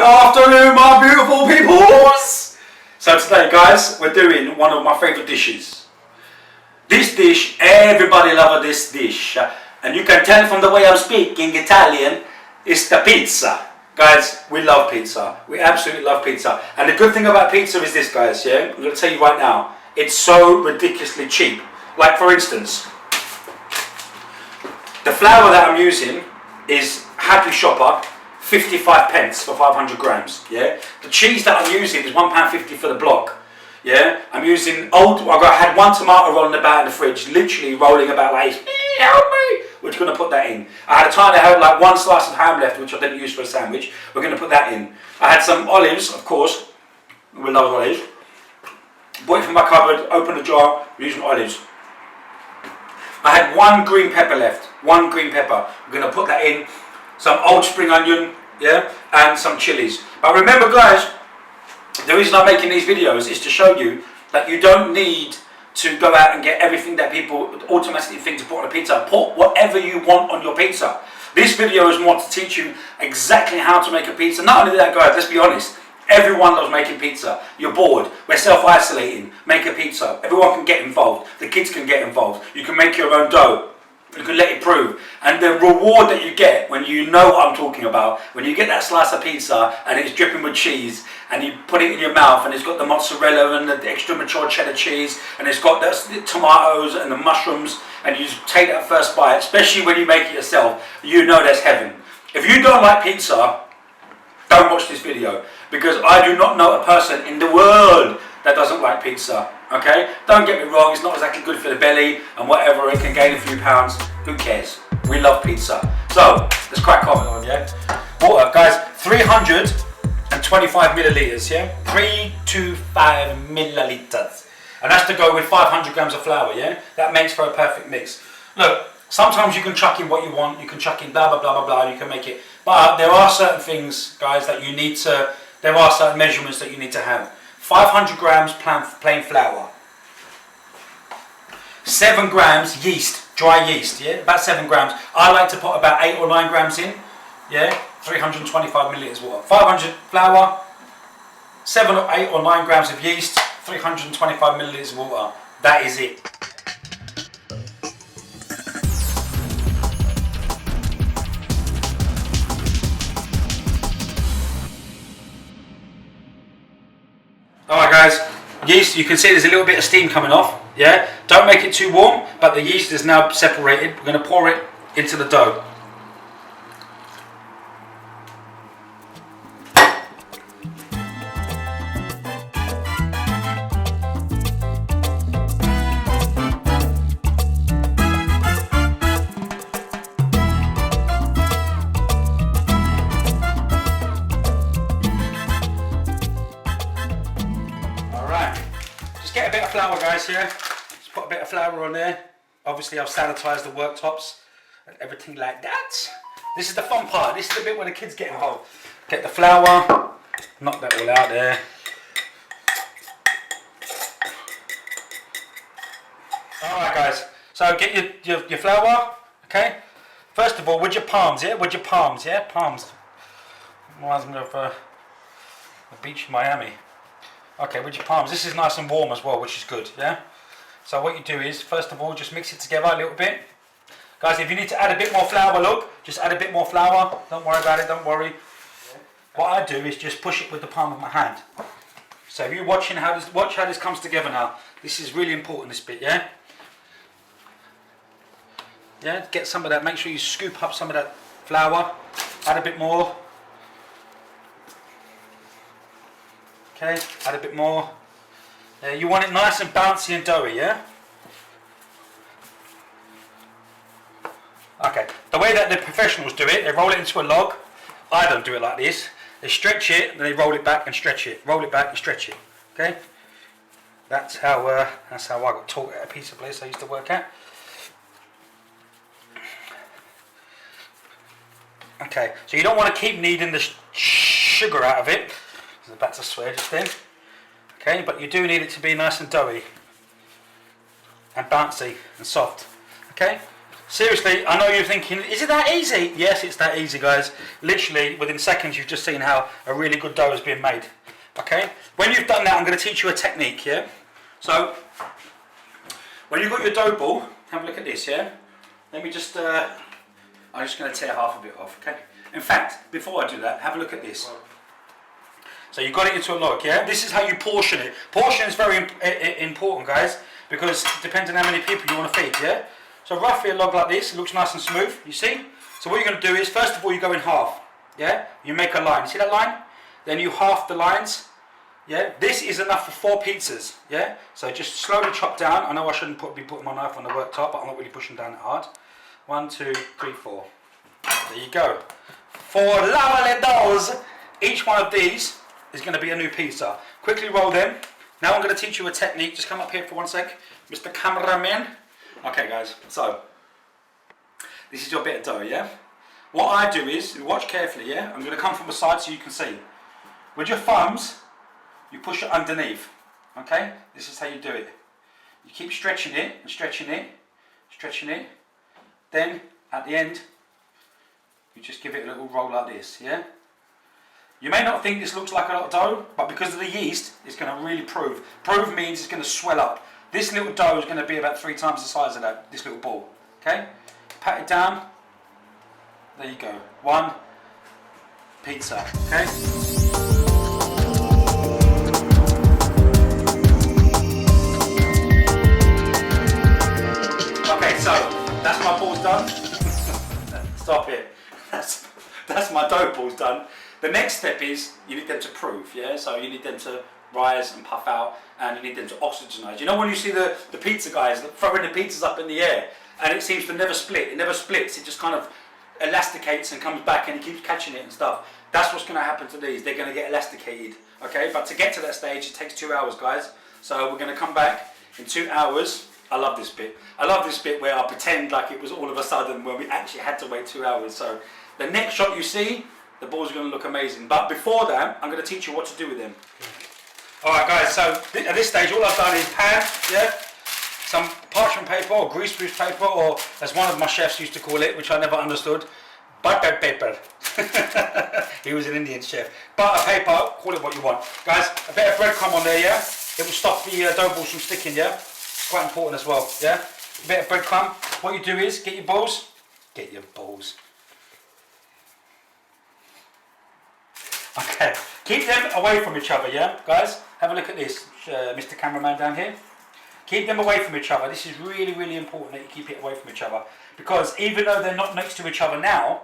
afternoon, my beautiful peoples! So today, guys, we're doing one of my favourite dishes. This dish, everybody loves this dish. And you can tell from the way I'm speaking Italian, it's the pizza. Guys, we love pizza. We absolutely love pizza. And the good thing about pizza is this, guys, yeah? I'm going to tell you right now, it's so ridiculously cheap. Like, for instance, the flour that I'm using is Happy Shopper, 55 pence for 500 grams, yeah? The cheese that I'm using is £1.50 for the block, yeah? I'm using I had one tomato rolling about in the fridge, literally rolling about like this. Help me! We're going to put that in. I had a tiny, like one slice of ham left, which I didn't use for a sandwich. We're going to put that in. I had some olives, of course. We love olives. Bought it from my cupboard, opened the jar, we're using olives. I had one green pepper left, one green pepper. We're going to put that in. Some old spring onion, yeah, and some chilies. But remember, guys, the reason I'm making these videos is to show you that you don't need to go out and get everything that people automatically think to put on a pizza. Put whatever you want on your pizza. This video is more to teach you exactly how to make a pizza. Not only that, guys, let's be honest. Everyone loves making pizza. You're bored. We're self-isolating. Make a pizza. Everyone can get involved. The kids can get involved. You can make your own dough. You can let it prove. And the reward that you get when you know what I'm talking about, when you get that slice of pizza and it's dripping with cheese and you put it in your mouth and it's got the mozzarella and the extra mature cheddar cheese and it's got the tomatoes and the mushrooms and you just take that first bite, especially when you make it yourself, you know that's heaven. If you don't like pizza, don't watch this video, because I do not know a person in the world that doesn't like pizza, okay? Don't get me wrong, it's not exactly good for the belly and whatever, it can gain a few pounds, who cares? We love pizza. So, let's crack on, yeah? Water, guys, 325 millilitres, yeah? 325 millilitres. And that's to go with 500 grams of flour, yeah? That makes for a perfect mix. Look, sometimes you can chuck in what you want, you can chuck in blah, blah, blah, blah, blah, you can make it. But there are certain things, guys, that you need to, there are certain measurements that you need to have. 500 grams plain flour. 7 grams yeast, dry yeast, yeah? About 7 grams. I like to put about 8 or 9 grams in, yeah? 325 millilitres water. 500 flour, 7 or 8 or 9 grams of yeast, 325 millilitres of water. That is it. Alright guys, yeast, you can see there's a little bit of steam coming off, yeah? Don't make it too warm, but the yeast is now separated. We're going to pour it into the dough. Get a bit of flour, guys, here. Just put a bit of flour on there. Obviously, I've sanitized the worktops and everything like that. This is the fun part. This is the bit where the kids get involved. Get the flour, knock that all out there. Alright, guys. So get your flour, okay? First of all, with your palms, yeah? With your palms, yeah? Palms. Reminds me of the beach in Miami. Okay, with your palms. This is nice and warm as well, which is good, yeah? So what you do is, first of all, just mix it together a little bit. Guys, if you need to add a bit more flour, look, just add a bit more flour. Don't worry about it, don't worry. What I do is just push it with the palm of my hand. So if you're watching watch how this comes together now. This is really important, this bit, yeah? Yeah, get some of that, make sure you scoop up some of that flour. Add a bit more. Okay, add a bit more. You want it nice and bouncy and doughy, yeah? Okay, the way that the professionals do it, they roll it into a log. I don't do it like this. They stretch it, and they roll it back and stretch it. Roll it back and stretch it, okay? That's how I got taught at a pizza place I used to work at. Okay, so you don't want to keep kneading the sugar out of it. I was about to swear just then. Okay, but you do need it to be nice and doughy and bouncy and soft. Okay, Seriously, I know you're thinking, is it that easy? Yes, it's that easy, guys. Literally, within seconds, you've just seen how a really good dough has been made. Okay? When you've done that, I'm going to teach you a technique, yeah? So, when you've got your dough ball, have a look at this, yeah? Let me just, I'm just going to tear half of it off, okay? In fact, before I do that, have a look at this. So you got it into a log, yeah? This is how you portion it. Portion is very important, guys, because it depends on how many people you want to feed, yeah? So roughly a log like this, it looks nice and smooth, you see? So what you're going to do is, first of all, you go in half, yeah? You make a line, you see that line? Then you half the lines, yeah? This is enough for 4 pizzas, yeah? So just slowly chop down. I know I shouldn't be putting my knife on the worktop, but I'm not really pushing down it hard. 1, 2, 3, 4. There you go. 4 lovely doughs. Each one of these is going to be a new pizza. Quickly roll them. Now I'm going to teach you a technique. Just come up here for 1 sec, Mr. Cameraman. Okay, guys. So this is your bit of dough, yeah? What I do is, watch carefully, yeah? I'm going to come from the side so you can see. With your thumbs, you push it underneath. Okay? This is how you do it. You keep stretching it and stretching it, stretching it. Then at the end, you just give it a little roll like this, yeah? You may not think this looks like a lot of dough, but because of the yeast, it's going to really prove. Prove means it's going to swell up. This little dough is going to be about 3 times the size of this little ball. Okay? Pat it down. There you go. 1 pizza. Okay? Okay, so that's my balls done. Stop it. That's my dough balls done. The next step is you need them to proof, yeah? So you need them to rise and puff out, and you need them to oxygenise. You know when you see the pizza guys throwing the pizzas up in the air, and it seems to never split, it never splits, it just kind of elasticates and comes back and it keeps catching it and stuff. That's what's going to happen to these. They're going to get elasticated, okay? But to get to that stage, it takes 2 hours, guys. So we're going to come back in 2 hours. I love this bit. I love this bit where I pretend like it was all of a sudden when we actually had to wait 2 hours. So the next shot you see, the balls are going to look amazing. But before that, I'm going to teach you what to do with them. Alright guys, so at this stage all I've done is pan, yeah, some parchment paper or greaseproof paper, or as one of my chefs used to call it, which I never understood, butter paper. He was an Indian chef. Butter paper, call it what you want. Guys, a bit of breadcrumb on there, yeah? It will stop the dough balls from sticking, yeah? It's quite important as well, yeah? A bit of breadcrumb. What you do is, get your balls. Okay, keep them away from each other, yeah, guys? Have a look at this, Mr. Cameraman down here. Keep them away from each other. This is really, really important that you keep it away from each other, because even though they're not next to each other now,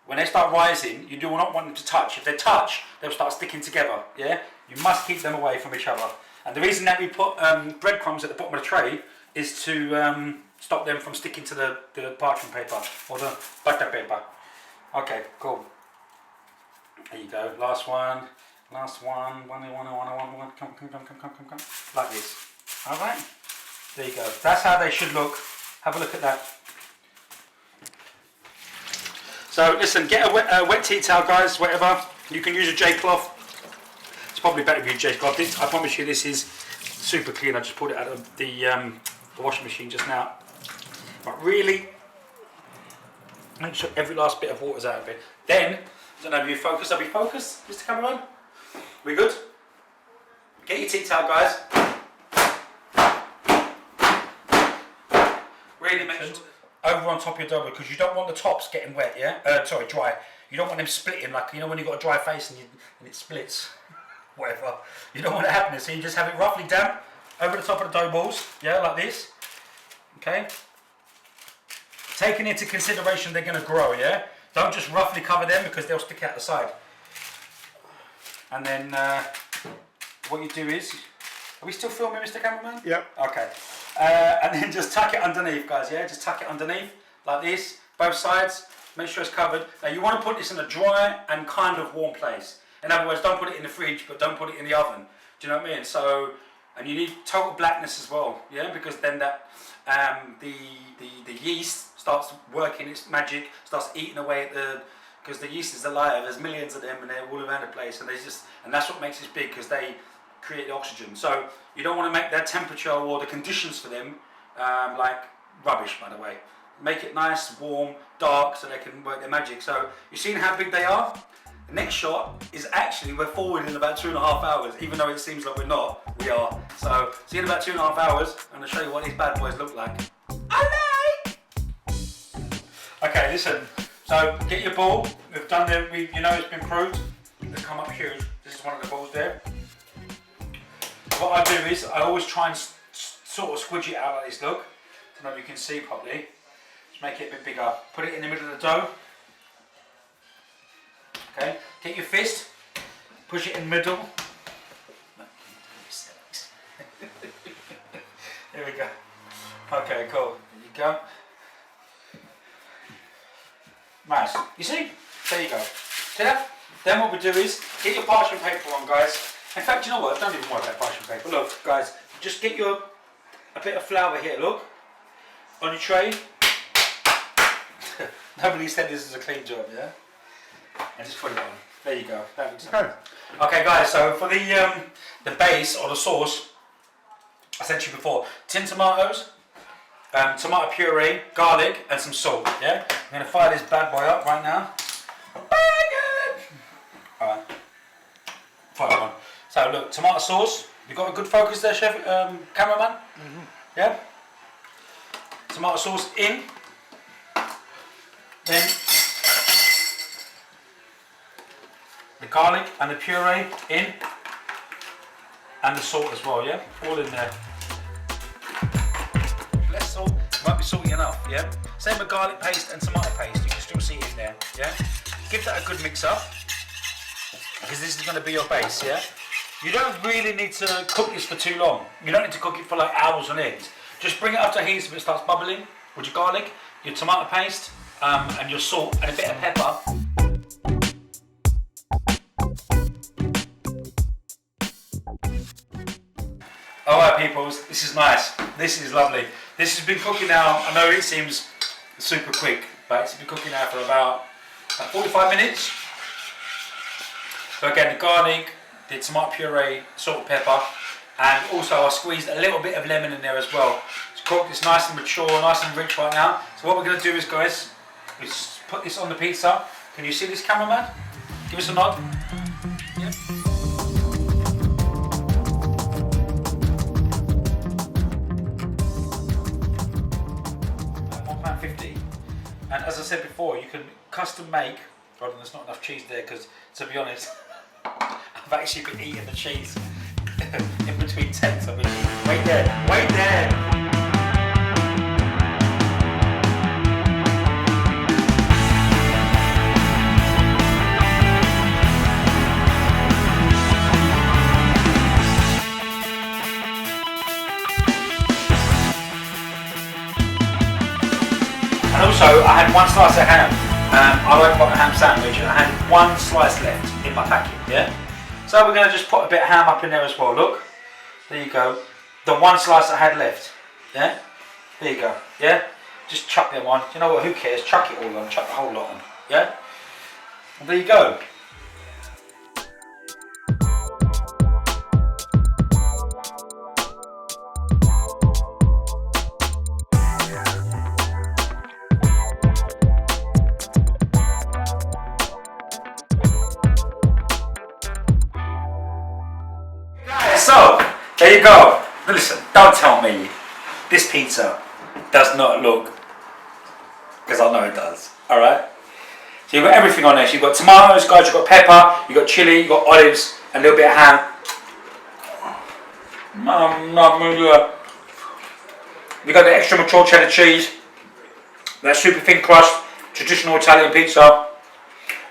when they start rising, you do not want them to touch. If they touch, they'll start sticking together, yeah? You must keep them away from each other. And the reason that we put breadcrumbs at the bottom of the tray is to stop them from sticking to the parchment paper or the butter paper. Okay, cool. There you go, last one, one, come, like this, alright, there you go, that's how they should look, have a look at that. So listen, get a wet tea towel guys, whatever, you can use a J-cloth, it's probably better if you use a J-cloth. I promise you this is super clean, I just pulled it out of the washing machine just now, but really, make sure every last bit of water's out of it. Then, I don't know if you focus. Are we focused, Mr. Cameraman? We good? Get your tea towel, guys. Really make sure over on top of your dough, because you don't want the tops getting wet, yeah? Dry. You don't want them splitting, like, you know when you've got a dry face and it splits, whatever. You don't want it happening, so you just have it roughly damp over the top of the dough balls, yeah, like this. Okay? Taking into consideration they're going to grow, yeah? Don't just roughly cover them because they'll stick out the side. And then what you do is, are we still filming, Mr. Cameraman? Yep. Okay. And then just tuck it underneath, guys, yeah? Just tuck it underneath, like this, both sides. Make sure it's covered. Now you want to put this in a dry and kind of warm place. In other words, don't put it in the fridge, but don't put it in the oven. Do you know what I mean? So, and you need total blackness as well, yeah? Because then that, the yeast starts working its magic, starts eating away at because the yeast is alive, there's millions of them and they're all around the place, and that's what makes it big, because they create the oxygen. So you don't want to make their temperature or the conditions for them like rubbish, by the way. make it nice, warm, dark, so they can work their magic. So you've seen how big they are? The next shot is actually, we're forward in about 2.5 hours, even though it seems like we're not, we are. So see in about 2.5 hours, I'm gonna show you what these bad boys look like. Okay, listen, so get your ball. We've done them, you know it's been proved. They come up huge. This is one of the balls there. What I do is, I always try and sort of squidge it out like this, look. I don't know if you can see properly. Just make it a bit bigger. Put it in the middle of the dough. Okay, get your fist, push it in the middle. Here we go. Okay, cool. There you go. Nice. You see? There you go. See that? Then what we do is, get your parchment paper on, guys. In fact, you know what? Don't even worry about parchment paper. Look, guys, just get a bit of flour here, look. On your tray. Nobody said this is a clean job, yeah? And just put it on. There you go. That looks okay. Okay, guys. So for the base or the sauce, I said to you before, tin tomatoes, tomato puree, garlic, and some salt. Yeah. I'm gonna fire this bad boy up right now. All right. Fire it on. So look, tomato sauce. You got a good focus there, chef, cameraman. Yeah. Tomato sauce in. Then the garlic and the puree in, and the salt as well, yeah? All in there. Less salt, might be salty enough, yeah? Same with garlic paste and tomato paste, you can still see it in there, yeah? Give that a good mix up, because this is going to be your base, yeah? You don't really need to cook this for too long. You don't need to cook it for like hours on end. Just bring it up to heat so it starts bubbling with your garlic, your tomato paste, and your salt and a bit of pepper. Alright peoples, this is nice. This is lovely. This has been cooking now, I know it seems super quick, but it's been cooking now for about 45 minutes. So again, the garlic, the tomato puree, salt, pepper, and also I squeezed a little bit of lemon in there as well. It's cooked, it's nice and mature, nice and rich right now. So what we're going to do is, guys, is put this on the pizza. Can you see this, cameraman? Give us a nod. Yeah. £1.50. And as I said before, you can custom make. Hold on, there's not enough cheese there because, to be honest, I've actually been eating the cheese in between tents. I've been eating. Wait there, wait there. And also, I had one slice of ham. I like a ham sandwich, and I had one slice left in my packet. Yeah. So we're going to just put a bit of ham up in there as well. Look, there you go. The one slice I had left. Yeah. There you go. Yeah. Just chuck them on. You know what? Who cares? Chuck it all on. Chuck the whole lot on. Yeah. And there you go. So, there you go. Listen, don't tell me this pizza does not look, because I know it does. Alright? So you've got everything on there. So you've got tomatoes, guys, you've got pepper, you've got chili, you've got olives, and a little bit of ham. You've got the extra mature cheddar cheese, that super thin crust, traditional Italian pizza.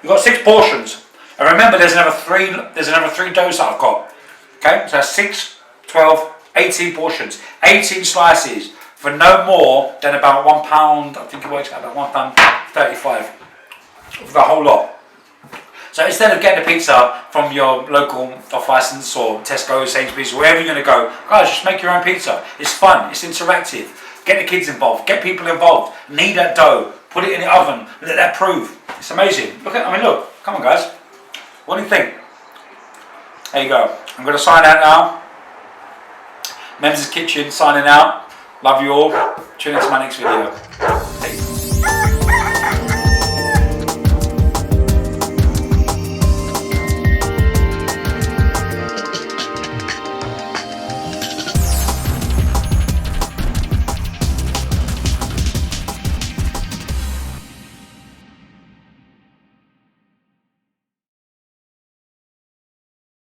You've got 6 portions. And remember, there's another three doughs that I've got. Okay, so 6, 12, 18 portions, 18 slices for no more than about £1. I think it works out about £1.35 for the whole lot. So instead of getting a pizza from your local off license or Tesco, Sainsbury's, wherever you're going to go, guys, just make your own pizza. It's fun, it's interactive. Get the kids involved, get people involved. Knead that dough, put it in the oven, let that prove. It's amazing. Look, come on, guys. What do you think? There you go. I'm going to sign out now. Mem's Kitchen signing out. Love you all. Tune in to my next video.